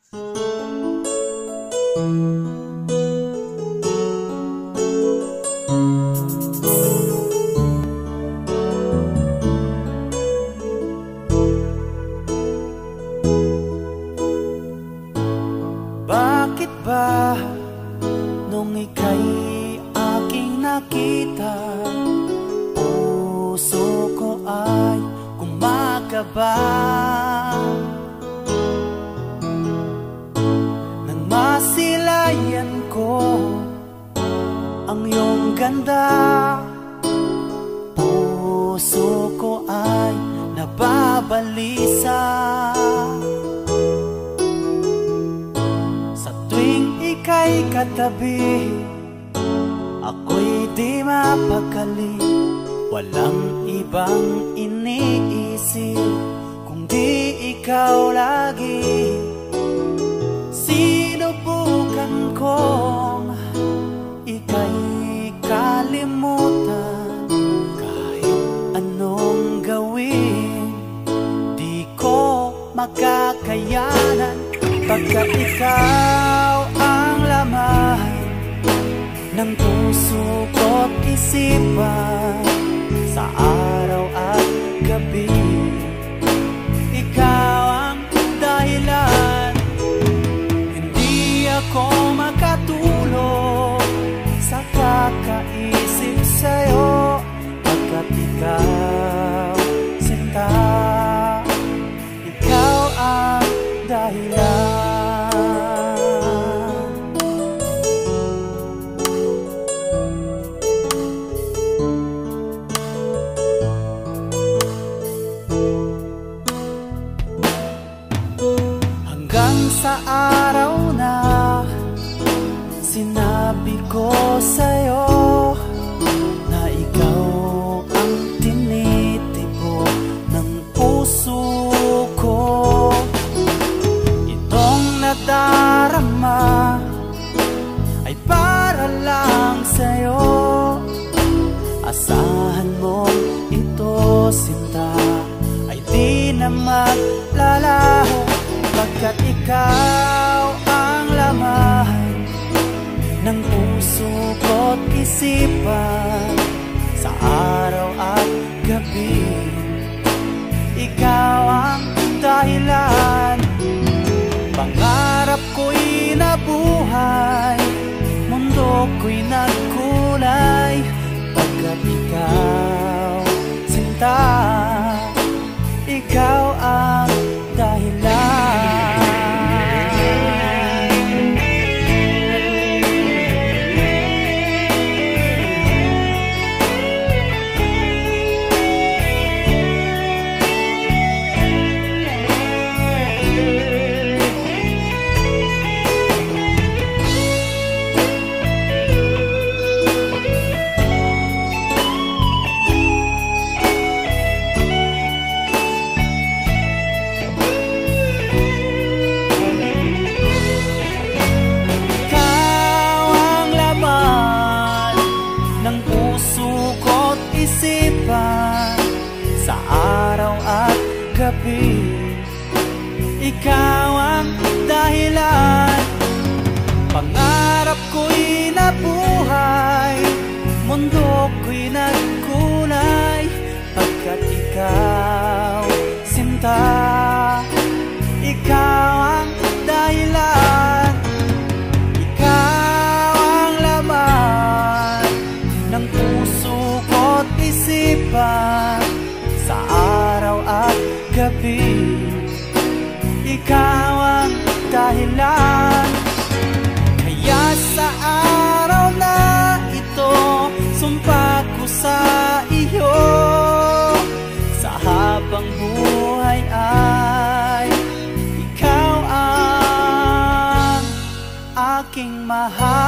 Bakit ba nung ika'y aking nakita, puso ko ay kumakaba? Nang masilayan ko ang iyong ganda, puso ko ay nababalisa. Ika'y katabi, ako'y di mapakali. Walang ibang iniisip kundi ikaw lagi. Sinubukan kong ika'y kalimutan, kahit anong gawin di ko makakayanan. Pagkat ikaw ang laman ng puso ko't isipan, sa araw at gabi ikaw ang dahilan. Hindi ako makatulog sa kakaisip sa'yo, pagkat ikaw, sinta, ikaw ang dahilan. Hanggang sa araw na sinabi ko sa'yo na ikaw ang tinitibok ng puso ko. Nadarama ay para lang sa'yo. Asahan mo ito, sinta, ay di na maglalaho, pagkat ikaw ang laman ng puso ko't isipan, sa araw at gabi ikaw ang dahilan. Pangarap ko'y nabuhay, mundo ko'y nagkulay, pagkat ikaw, sinta, ikaw ang dahilan. Sa araw at gabi ikaw ang dahilan. Pangarap ko'y nabuhay, mundo ko'y nagkulay, pagkat ikaw, sinta, ikaw ang dahilan. Ikaw ang laman ng puso ko't isipan, sa araw at gabi ikaw ang dahilan. Kaya sa araw na ito, sumpa ko sa iyo, sa habang buhay ay ikaw ang aking mahal.